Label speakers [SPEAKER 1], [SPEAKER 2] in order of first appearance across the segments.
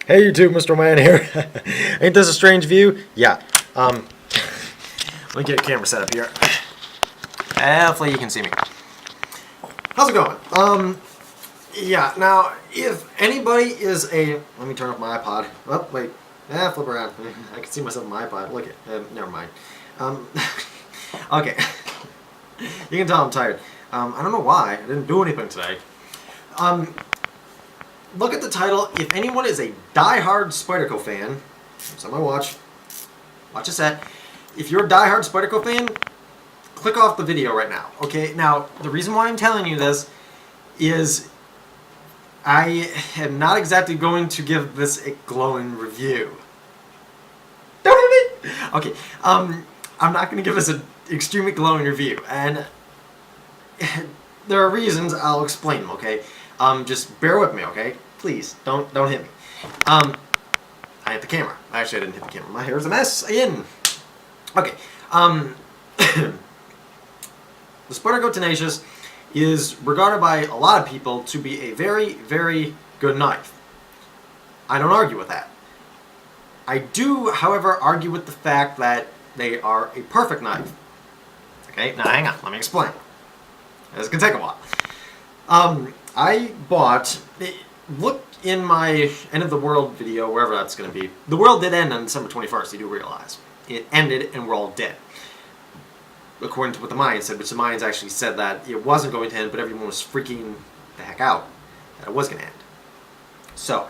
[SPEAKER 1] Hey YouTube, Mr. Man here. Ain't this a strange view? Yeah. Let me get a camera set up here. Hopefully you can see me. How's it going? Yeah, now, if anybody is a... Let me turn off my iPod. Oh, wait. Flip around. I can see myself on my iPod. Look at never mind. Okay. You can tell I'm tired. I don't know why. I didn't do anything today. Look at the title. If anyone is a die-hard Spyderco fan, it's on my watch. Watch a set. If you're a die-hard Spyderco fan, click off the video right now. Okay. Now, the reason why I'm telling you this is I am not exactly going to give this a glowing review. Don't hit me. Okay. I'm not going to give this an extremely glowing review, and there are reasons. I'll explain them. Okay. Just bear with me, okay? Please, don't hit me. I hit the camera. Actually, I didn't hit the camera. My hair is a mess again. Okay. The Spyderco Tenacious is regarded by a lot of people to be a very, very good knife. I don't argue with that. I do, however, argue with the fact that they are a perfect knife. Okay, now hang on. Let me explain. This can take a while. I bought... Look in my End of the World video, wherever that's going to be. The world did end on December 21st, you do realize. It ended and we're all dead. According to what the Mayans said, which the Mayans actually said that it wasn't going to end, but everyone was freaking the heck out that it was going to end. So,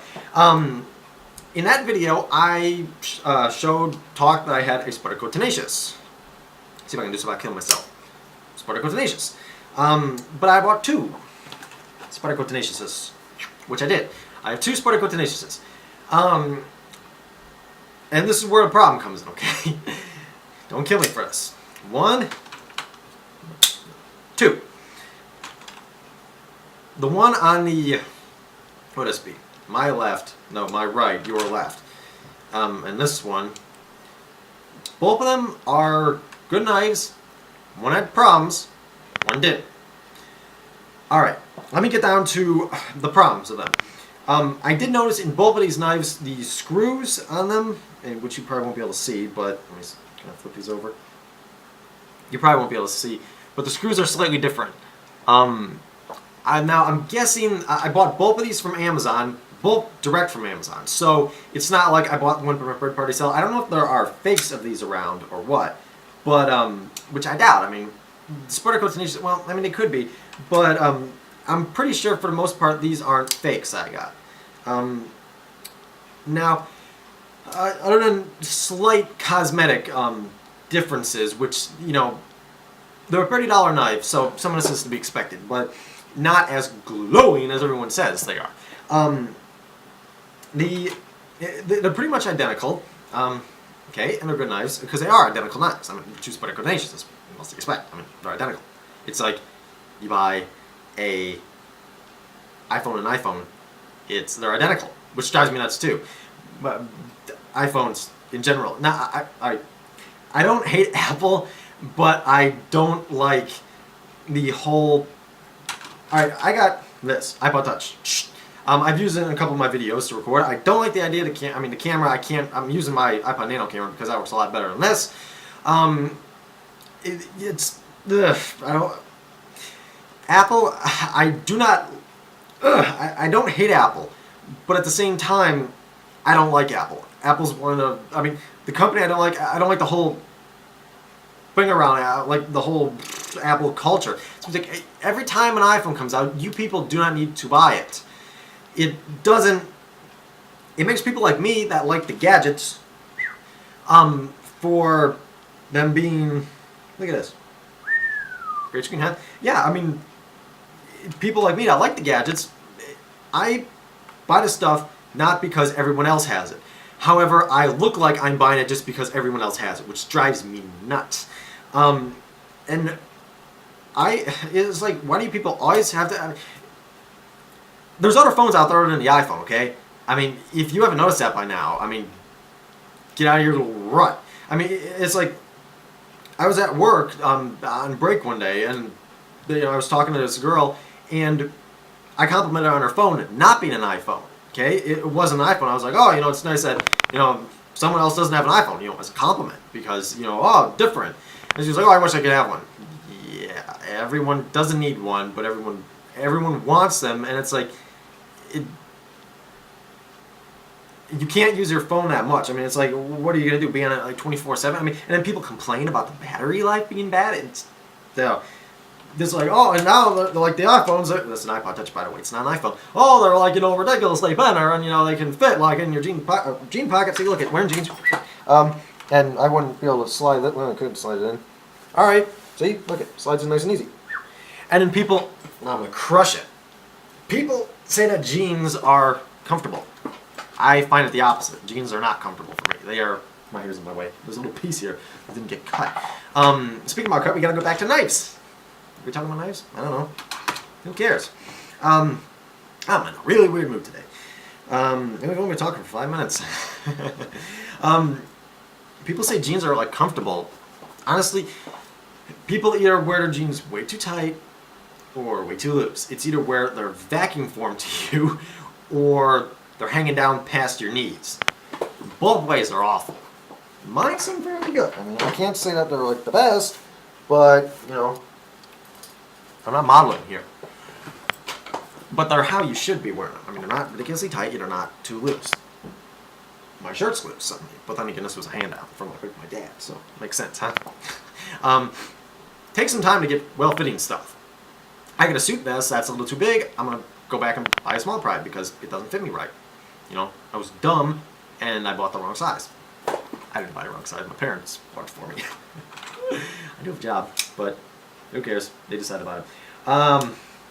[SPEAKER 1] in that video, I talked that I had a Spyderco Tenacious. See if I can do something about killing myself. Spyderco Tenacious. But I bought two Spyderco Tenaciouses, which I did. I have two Spyderco Tenaciouses. And this is where the problem comes in, okay? Don't kill me for this. 1, 2. The one on the, what would this be? My left, no, my right, your left. And this one, both of them are good knives. One had problems, one didn't. Alright, let me get down to the problems of them. I did notice in both of these knives, the screws on them, and which you probably won't be able to see, but let me kind of flip these over. You probably won't be able to see, but the screws are slightly different. Now I'm guessing I bought both of these from Amazon, both direct from Amazon. So it's not like I bought one from a third-party seller. I don't know if there are fakes of these around or what, but which I doubt. I mean, Spyderco Tenacious, well, I mean they could be, but I'm pretty sure for the most part these aren't fakes I got. Now, other than slight cosmetic differences, which, you know, they're a $30 knife, so some of this is to be expected, but not as glowing as everyone says they are. They're pretty much identical, okay, and they're good knives, because they are identical knives. I mean, two Spyderco Tenacious, as you must expect. I mean, they're identical. It's like you buy a iPhone and iPhone, they're identical, which drives me nuts too. But iPhones in general. Now, I don't hate Apple, but I don't like the whole... Alright, I got this, iPod Touch. I've used it in a couple of my videos to record. I don't like the idea of the camera, I'm using my iPod Nano camera because that works a lot better than this. Apple, I don't hate Apple, but at the same time, I don't like Apple. Apple's one of, I mean, the company I don't like the whole thing around, like the whole Apple culture. It's like every time an iPhone comes out, you people do not need to buy it. It makes people like me that like the gadgets, for them being, look at this, great screen head. Yeah, I mean, people like me that like the gadgets, I buy the stuff not because everyone else has it. However, I look like I'm buying it just because everyone else has it, which drives me nuts. And it's like, why do you people always have to... I mean, there's other phones out there other than the iPhone, okay? I mean, if you haven't noticed that by now, I mean, get out of your little rut. I mean, it's like, I was at work on break one day, and I was talking to this girl, and I complimented her on her phone not being an iPhone. Okay, it wasn't an iPhone. I was like, oh, it's nice that, someone else doesn't have an iPhone, as a compliment. Because, oh, different. And she was like, oh, I wish I could have one. Yeah, everyone doesn't need one, but everyone wants them. And it's like, you can't use your phone that much. I mean, it's like, what are you going to do? Be on it like 24/7? I mean, and then people complain about the battery life being bad. It's like, oh, and now they're like the iPhones. That's an iPod Touch, by the way. It's not an iPhone. Oh, they're like, ridiculously thinner, and they can fit like in your jean pocket. See, look at wearing jeans. And I wouldn't be able to slide it. Well, I could slide it in. All right, see, look, it slides in nice and easy. And then people, now I'm gonna crush it. People say that jeans are comfortable. I find it the opposite. Jeans are not comfortable for me. They are. My hair's in my way. There's a little piece here that didn't get cut. Speaking about cut, we gotta go back to knives. Are we talking about knives? I don't know. Who cares? I'm in a really weird mood today. We've only been talking for 5 minutes. People say jeans are like comfortable. Honestly, people either wear their jeans way too tight or way too loose. It's either where they're vacuum formed to you or they're hanging down past your knees. Both ways are awful. Mine seem fairly good. I mean, I can't say that they're like the best, but I'm not modeling here. But they're how you should be wearing them. I mean, they're not ridiculously tight, they're not too loose. My shirt's loose suddenly, but then again, this was a handout from my dad, so it makes sense, huh? Take some time to get well-fitting stuff. I get a suit vest that's a little too big. I'm gonna go back and buy a small pride because it doesn't fit me right. I was dumb and I bought the wrong size. I didn't buy the wrong size. My parents bought it for me. I do have a job, but who cares? They decided about it.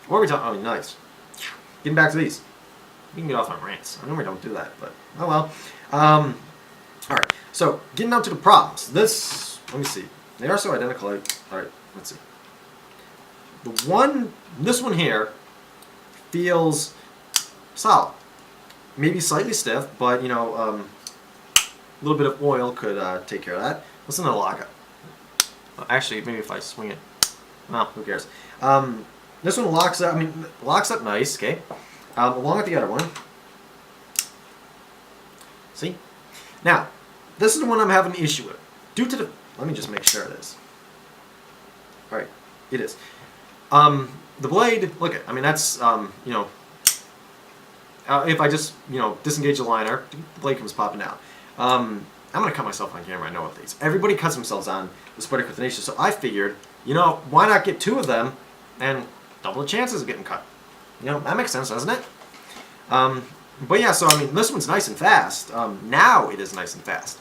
[SPEAKER 1] What are we talking? Oh, nice. Getting back to these. We can get off on rants. I normally don't do that, but oh well. All right. So getting down to the problems. This, let me see. They are so identical. All right. Let's see. This one here feels solid. Maybe slightly stiff, but a little bit of oil could take care of that. Listen to the lockup. Actually, maybe if I swing it, no, who cares? This one locks up. Locks up nice. Okay, along with the other one. See, now this is the one I'm having an issue with. Due to the, let me just make sure it is. All right, it is. The blade. Look at. That's if I just disengage the liner, the blade comes popping out. I'm gonna cut myself on camera. I know what these. Everybody cuts themselves on the Spyderco tenacious, so I figured, why not get 2 of them and double the chances of getting cut? That makes sense, doesn't it? But yeah, so this one's nice and fast. Now it is nice and fast.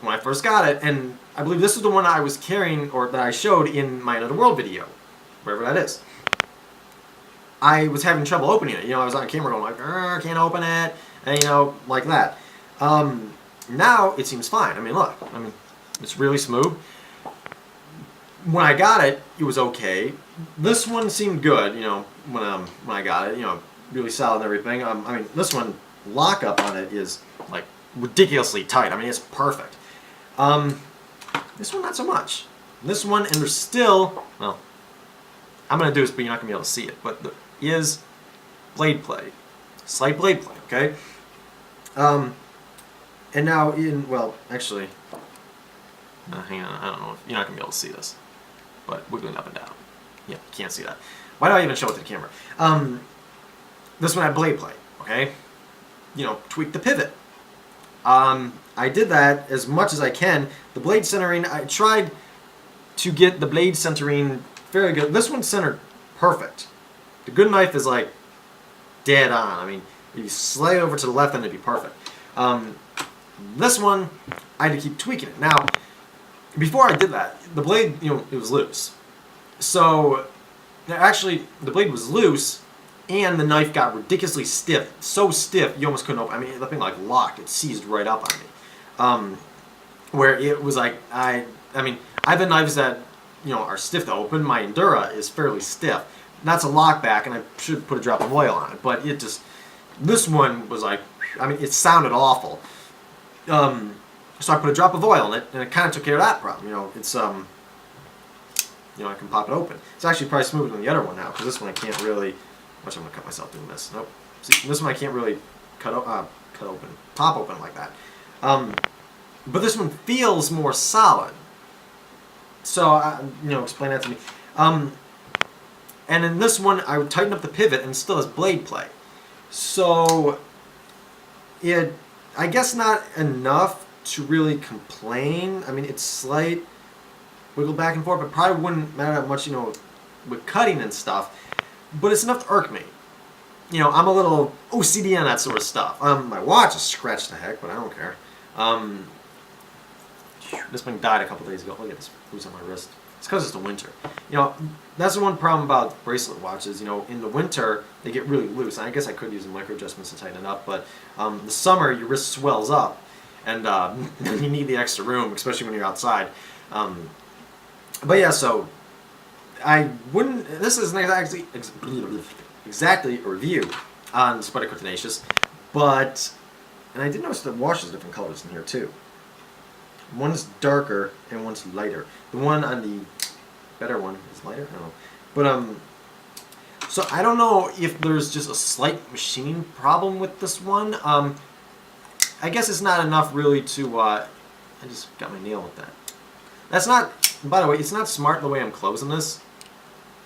[SPEAKER 1] When I first got it, and I believe this is the one I was carrying, or that I showed in my Another World video, wherever that is. I was having trouble opening it. I was on camera going like, I can't open it, and like that. Now it seems fine. Look, it's really smooth. When I got it, it was okay. This one seemed good, when I got it, really solid and everything. This one, lockup on it is like ridiculously tight. It's perfect. This one not so much. This one, and there's still, well, I'm gonna do this, but you're not gonna be able to see it. But there is blade play, slight blade play. Okay. And now actually, hang on, I don't know if you're not gonna be able to see this, but wiggling up and down. Yeah, you can't see that. Why do I even show it to the camera? This one had blade play, okay? Tweak the pivot. I did that as much as I can. The blade centering, I tried to get the blade centering very good. This one's centered perfect. The good knife is like dead on. If you slide over to the left, then it'd be perfect. This one, I had to keep tweaking it. Now, before I did that, the blade, it was loose. So, actually, the blade was loose, and the knife got ridiculously stiff. So stiff, you almost couldn't open. The thing like locked. It seized right up on me. Where it was like, I have knives that, are stiff to open. My Endura is fairly stiff. That's a lockback, and I should put a drop of oil on it. But it just, this one was like, it sounded awful. So I put a drop of oil in it, and it kind of took care of that problem. It's I can pop it open. It's actually probably smoother than the other one now, because this one I can't really. Watch, I'm gonna cut myself doing this. Nope. See, this one I can't really pop open like that. But this one feels more solid. So, explain that to me. And in this one, I would tighten up the pivot and it still has blade play. So, I guess not enough to really complain. I mean, it's slight wiggle back and forth, but probably wouldn't matter that much, with cutting and stuff. But it's enough to irk me. I'm a little OCD on that sort of stuff. My watch is scratched to heck, but I don't care. This thing died a couple days ago. Look at this bruise on my wrist. It's because it's the winter. That's the one problem about bracelet watches. In the winter, they get really loose. And I guess I could use micro adjustments to tighten it up, but the summer, your wrist swells up, and you need the extra room, especially when you're outside. But yeah, so I wouldn't. This isn't exactly a review on Spyderco Tenacious, but and I did notice the wash is different colors in here too. One's darker and one's lighter. The one on the better one is lighter. I don't know, but so I don't know if there's just a slight machining problem with this one. I guess it's not enough really to. I just got my nail with that. That's not. By the way, it's not smart the way I'm closing this,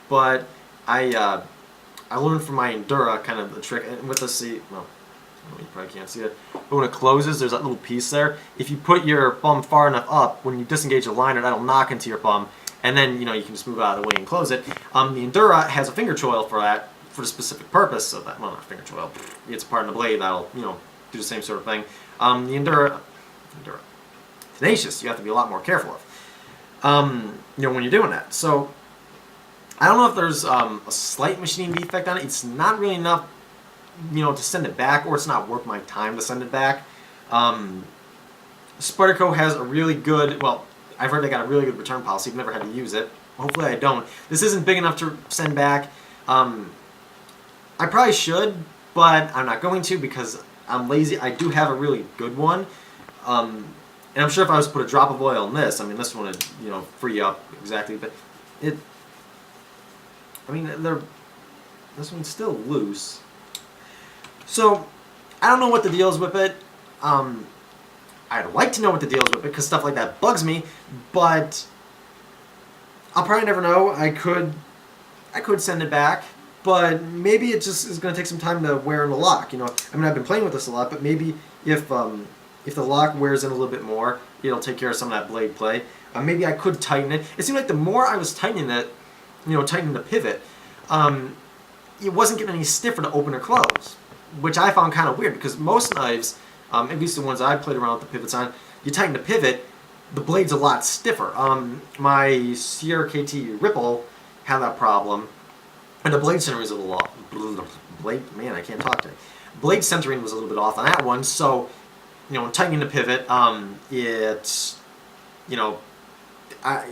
[SPEAKER 1] but I learned from my Endura kind of the trick, and with the seat, well, you probably can't see it, but when it closes, there's that little piece there. If you put your thumb far enough up, when you disengage the liner, that'll knock into your thumb, and then you can just move out of the way and close it. The Endura has a finger choil for that, for the specific purpose of that. Well, not finger choil. It's a part in the blade that'll do the same sort of thing. The Endura Tenacious, you have to be a lot more careful of. When you're doing that. So, I don't know if there's a slight machining defect on it. It's not really enough, to send it back, or it's not worth my time to send it back. Spyderco has a really good, well, I've heard they got a really good return policy. I've never had to use it. Hopefully I don't. This isn't big enough to send back. I probably should, but I'm not going to because I'm lazy. I do have a really good one. And I'm sure if I was to put a drop of oil in this, I mean, this one would, free up exactly. But this one's still loose. So, I don't know what the deal is with it. I'd like to know what the deal is with it because stuff like that bugs me. But I'll probably never know. I could send it back, but maybe it just is going to take some time to wear in the lock. I've been playing with this a lot, but maybe if the lock wears in a little bit more, it'll take care of some of that blade play. Maybe I could tighten it. It seemed like the more I was tightening it, tightening the pivot, it wasn't getting any stiffer to open or close, which I found kind of weird because most knives, at least the ones I played around with the pivots on, you tighten the pivot, the blade's a lot stiffer. My Sierra KT Ripple had that problem, and the blade centering was a little off. I can't talk today. Blade centering was a little bit off on that one, so tightening the pivot, it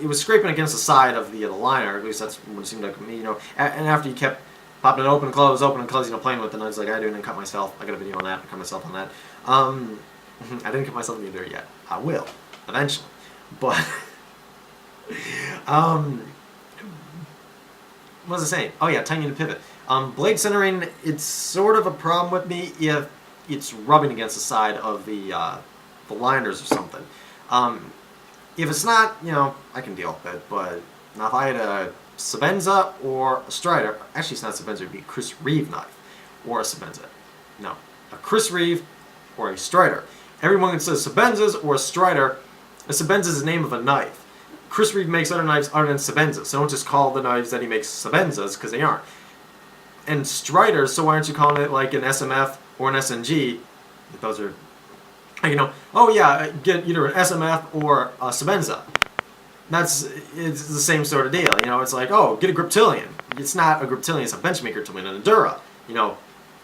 [SPEAKER 1] was scraping against the side of the liner. At least that's what it seemed like to me. And after you kept popping it open and close, playing with the knives like I do, and then cut myself. I got a video on that. I cut myself on that. I didn't cut myself either yet. I will eventually, but what was I saying? Oh yeah, tightening the pivot. Blade centering, it's sort of a problem with me if it's rubbing against the side of the liners or something. If it's not, I can deal with it, but now if I had a Sebenza or a Strider, actually it's not a Sebenza, it'd be a Chris Reeve knife, or a Sebenza. No, a Chris Reeve or a Strider. Everyone that says Sebenzas or a Strider, a Sebenza is the name of a knife. Chris Reeve makes other knives other than Sebenzas, so don't just call the knives that he makes Sebenzas, because they aren't. And Striders, so why aren't you calling it like an SMF or an SNG? Those are, oh yeah, get either an SMF or a Sebenza. It's the same sort of deal, it's like, oh, get a Griptilian. It's not a Griptilian, it's a benchmaker Griptilian, an Endura.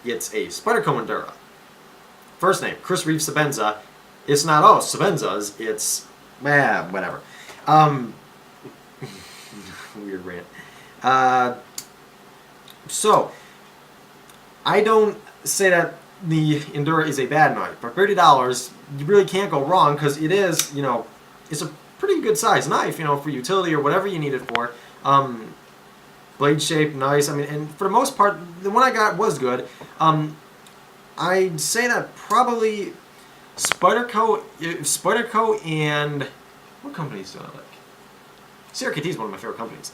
[SPEAKER 1] It's a Spyderco Endura. First name, Chris Reeve Sebenza. It's not, oh, Sebenzas, it's, whatever. Weird rant. So, I don't say that the Endura is a bad knife. For $30, you really can't go wrong because it is, it's a pretty good size knife, for utility or whatever you need it for. Blade shape, nice. And for the most part, the one I got was good. I'd say that probably Spyderco and what companies do I like? CRKT is one of my favorite companies.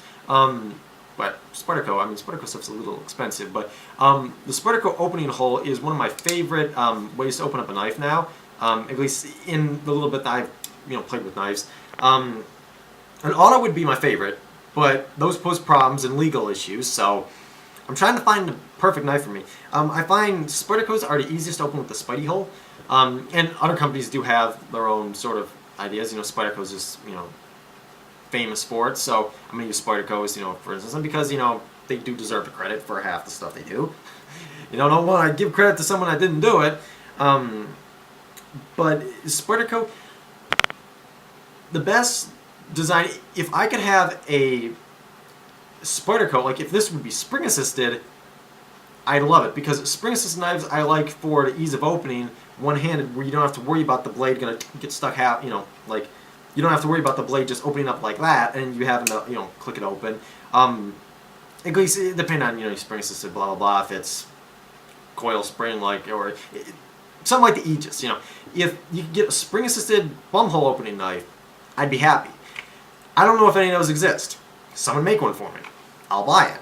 [SPEAKER 1] But Spyderco, I mean, Spyderco stuff's a little expensive, but the Spyderco opening hole is one of my favorite ways to open up a knife now. At least in the little bit that I've played with knives. An auto would be my favorite, but those pose problems and legal issues. So I'm trying to find the perfect knife for me. I find Spydercos are the easiest to open with the Spidey hole, and other companies do have their own sort of ideas. Spyderco's just famous for it, so I'm gonna use Spyderco's, for instance, and because they do deserve the credit for half the stuff they do. Don't want to give credit to someone that didn't do it. But Spyderco, the best design. If I could have a Spyderco, like if this would be spring assisted, I'd love it, because spring assisted knives I like for the ease of opening one-handed, where you don't have to worry about the blade gonna get stuck out. Like you don't have to worry about the blade just opening up like that and you having to click it open. At least depending on your spring assisted blah blah blah. If it's coil spring or something like the Aegis, if you could get a spring assisted bum hole opening knife, I'd be happy. I don't know if any of those exist. Someone make one for me. I'll buy it.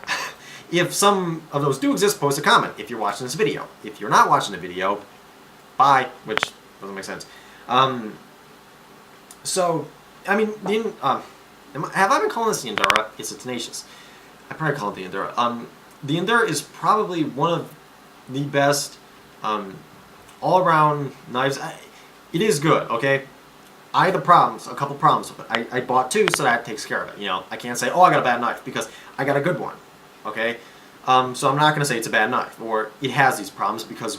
[SPEAKER 1] If some of those do exist, post a comment if you're watching this video. If you're not watching the video, bye, which doesn't make sense. So, I mean, have I been calling this the Endura? It's a Tenacious. I probably call it the Endura. The Endura is probably one of the best all-around knives. It is good, okay? I had a couple problems with it. I bought two, so that takes care of it. I can't say, oh, I got a bad knife, because I got a good one, okay? So I'm not going to say it's a bad knife, or it has these problems, because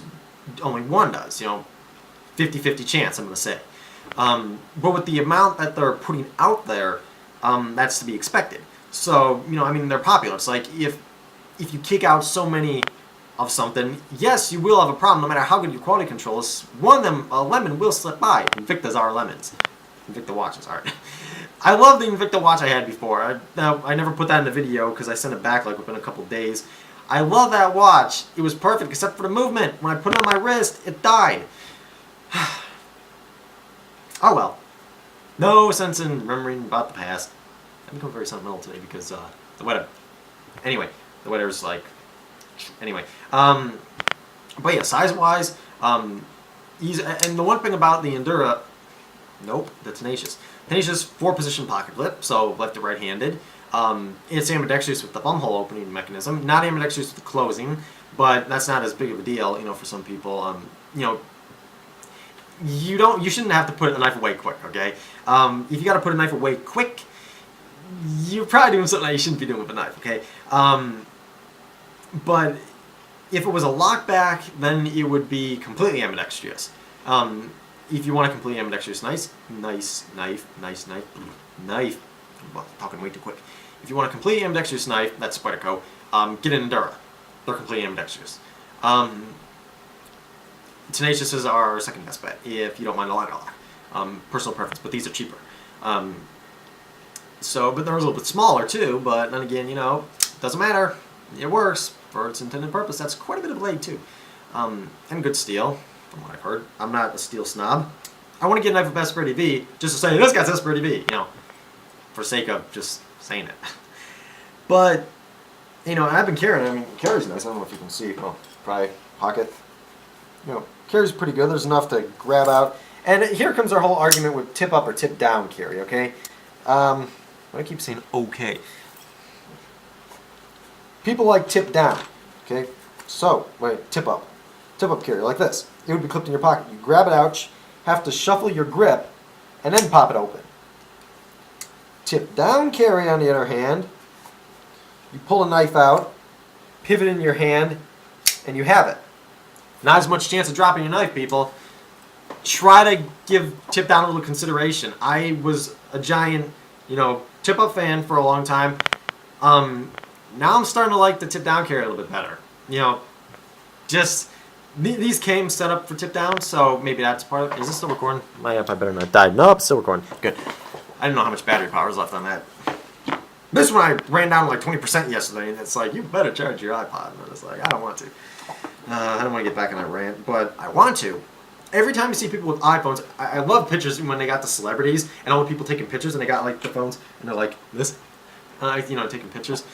[SPEAKER 1] only one does, 50-50 chance, I'm going to say. But with the amount that they're putting out there, that's to be expected. So, I mean, they're popular. It's like if you kick out so many of something, yes, you will have a problem no matter how good your quality control is. One of them, a lemon, will slip by. Invictas are lemons. Invicta watches aren't. I love the Invicta watch I had before. I never put that in the video because I sent it back like within a couple days. I love that watch. It was perfect except for the movement. When I put it on my wrist, it died. Oh well. No sense in remembering about the past. I've become very sentimental today because the weather. Anyway, the weather's like. Anyway, but yeah, size-wise, easy. And the one thing about the Endura, the Tenacious. Tenacious 4-position pocket clip, so left to right-handed. It's ambidextrous with the bum hole opening mechanism, not ambidextrous with the closing, but that's not as big of a deal, for some people. You shouldn't have to put a knife away quick, okay? If you got to put a knife away quick, you're probably doing something that you shouldn't be doing with a knife, okay? But if it was a lockback, then it would be completely ambidextrous. If you want a completely ambidextrous nice knife. Well, talking way too quick. If you want a completely ambidextrous knife, that's Spyderco. Get an Endura. They're completely ambidextrous. Tenacious is our second best bet, if you don't mind a ladder lock. Personal preference, but these are cheaper. But they're a little bit smaller too, but then again, doesn't matter. It works for its intended purpose. That's quite a bit of blade too. And good steel, from what I've heard. I'm not a steel snob. I want to get a knife with Vesper ADV just to say, this guy's Vesper ADV, for sake of just saying it. But, I've been carrying it. I mean, it carries nice. I don't know if you can see. Well, probably pocket. Carries pretty good. There's enough to grab out. And here comes our whole argument with tip up or tip down carry, okay? I keep saying okay. People like tip down, okay? So, tip up. Tip up carry, like this. It would be clipped in your pocket. You grab it out, have to shuffle your grip, and then pop it open. Tip down carry, on the other hand, you pull a knife out, pivot in your hand, and you have it. Not as much chance of dropping your knife, people. Try to give tip down a little consideration. I was a giant, tip up fan for a long time. Now I'm starting to like the tip down carry a little bit better. These came set up for tip down, so maybe that's part of it. Is this still recording? My iPod better not die. Nope, still recording. Good. I didn't know how much battery power is left on that. This one I ran down to like 20% yesterday, and it's like, you better charge your iPod. And I was like, I don't want to. I don't want to get back on that rant, but I want to. Every time you see people with iPhones, I love pictures when they got the celebrities and all the people taking pictures and they got like the phones and they're like this, taking pictures.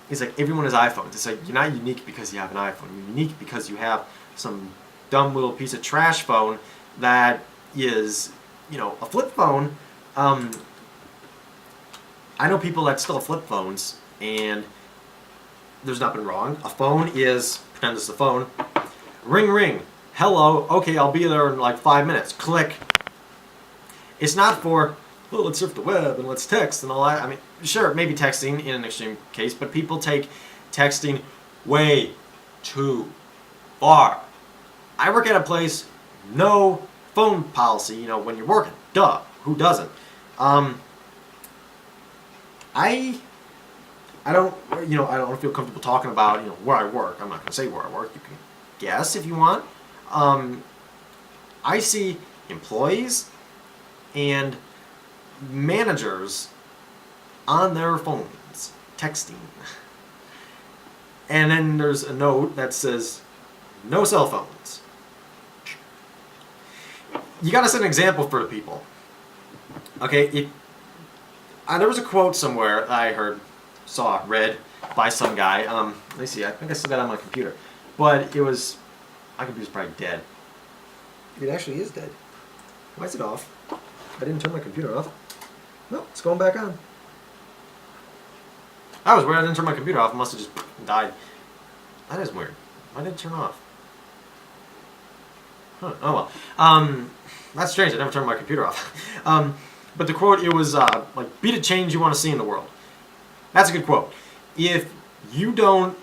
[SPEAKER 1] It's like everyone has iPhones. It's like you're not unique because you have an iPhone. You're unique because you have some dumb little piece of trash phone that is, a flip phone. I know people that still have flip phones, and there's nothing wrong. A phone is, pretend it's a phone. Ring, ring. Hello. Okay, I'll be there in like 5 minutes. Click. It's not for, oh, let's surf the web and let's text and all that. I mean, sure, maybe texting in an extreme case, but people take texting way too far. I work at a place, no phone policy, when you're working. Duh. Who doesn't? I don't, I don't feel comfortable talking about, where I work. I'm not going to say where I work. You can guess if you want. I see employees and managers on their phones texting. And then there's a note that says, no cell phones. You got to set an example for the people. Okay, there was a quote somewhere that I read by some guy. Let me see, I think I still got it on my computer. But it was, my computer's probably dead. It actually is dead. Why is it off? I didn't turn my computer off. No, it's going back on. That was weird, I didn't turn my computer off. It must have just died. That is weird. Why did it turn off? Huh, oh well. That's strange, I never turned my computer off. But the quote, it was like, be the change you want to see in the world. That's a good quote. If you want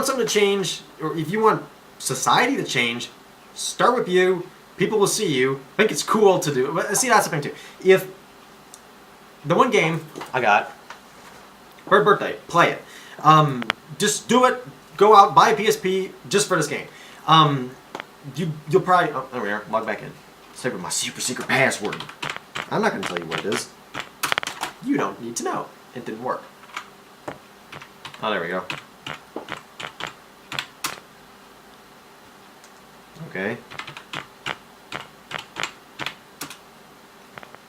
[SPEAKER 1] something to change, or if you want society to change, start with you. People will see you. Think it's cool to do. See, that's the thing too. If the one game I got, for birthday, play it. Just do it. Go out, buy a PSP just for this game. You'll probably, oh, there we are. Log back in. Save with my super secret password. I'm not going to tell you what it is. You don't need to know. It didn't work. Oh, there we go. Okay.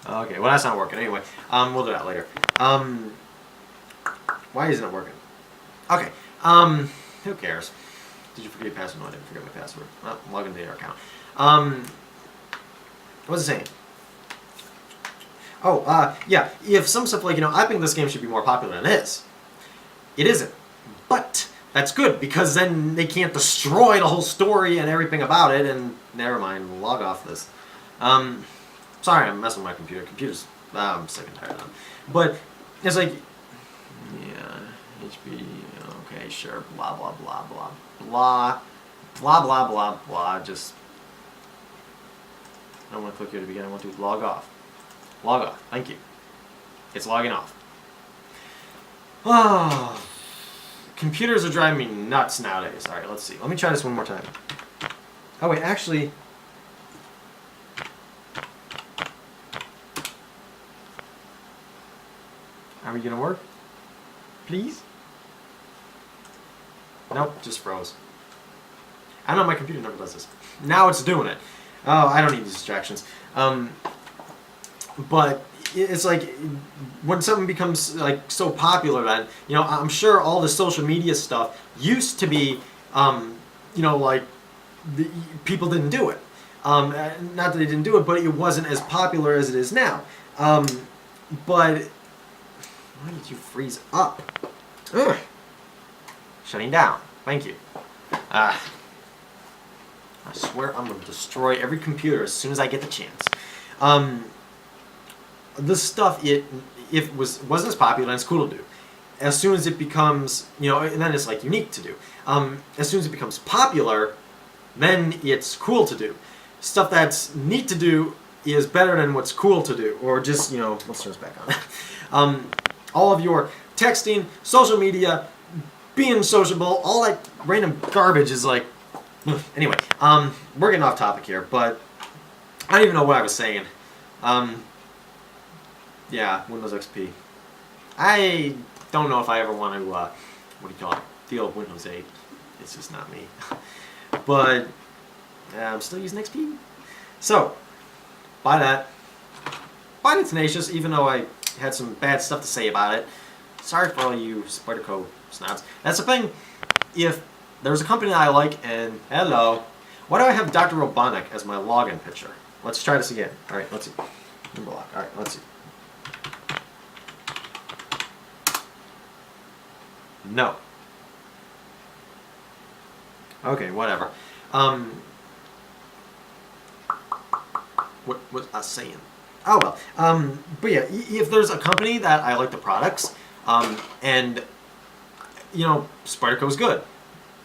[SPEAKER 1] Okay, well that's not working. Anyway, we'll do that later. Why isn't it working? Okay, who cares? Did you forget your password? No, I didn't forget my password. Oh, log into your account. What was it saying? Oh, yeah, if some stuff like, I think this game should be more popular than it is. It isn't. But that's good, because then they can't destroy the whole story and everything about it, and never mind, we'll log off this. Sorry, I'm messing with my computer. Computers, I'm sick and tired of them. But it's like, yeah, HP, okay, sure, blah, blah, blah, blah, blah, blah, blah, blah, blah, just, I don't want to click here to begin, I want to log off. Log off, thank you. It's logging off. Oh, computers are driving me nuts nowadays. Alright, let's see. Let me try this one more time. Oh wait, actually, are we gonna work? Please? Nope, just froze. I know my computer never does this. Now it's doing it. Oh, I don't need these distractions. But it's like when something becomes like so popular, then I'm sure all the social media stuff used to be, like people didn't do it. Not that they didn't do it, but it wasn't as popular as it is now. But why did you freeze up? Ugh. Shutting down. Thank you. I swear I'm going to destroy every computer as soon as I get the chance. This stuff, if wasn't as popular, and it's cool to do. As soon as it becomes, and then it's like unique to do. As soon as it becomes popular, then it's cool to do. Stuff that's neat to do is better than what's cool to do. Or just, let's turn this back on. All of your texting, social media, being sociable, all that random garbage is like, anyway, we're getting off topic here, but I don't even know what I was saying. Yeah, Windows XP. I don't know if I ever want to, deal with Windows 8. It's just not me. But I'm still using XP. So, buy that. Buy the Tenacious, even though I had some bad stuff to say about it. Sorry for all you Spyderco snobs. That's the thing. If there's a company that I like, and hello, why do I have Dr. Robotnik as my login picture? Let's try this again. All right, let's see. All right, let's see. No. Okay, whatever. What was I saying? Oh well. But yeah, if there's a company that I like the products, and you know, Spyderco's good,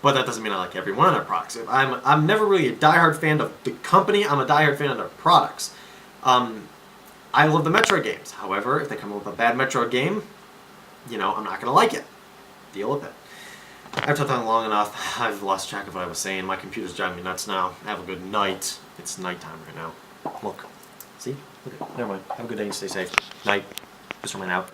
[SPEAKER 1] but that doesn't mean I like every one of their products. I'm never really a diehard fan of the company. I'm a diehard fan of their products. I love the Metroid games. However, if they come up with a bad Metroid game, you know, I'm not gonna like it. Deal with it. I've talked on long enough. I've lost track of what I was saying. My computer's driving me nuts now. Have a good night. It's nighttime right now. Look. See? Look at it. Never mind. Have a good day and stay safe. Night. Mr. Man out.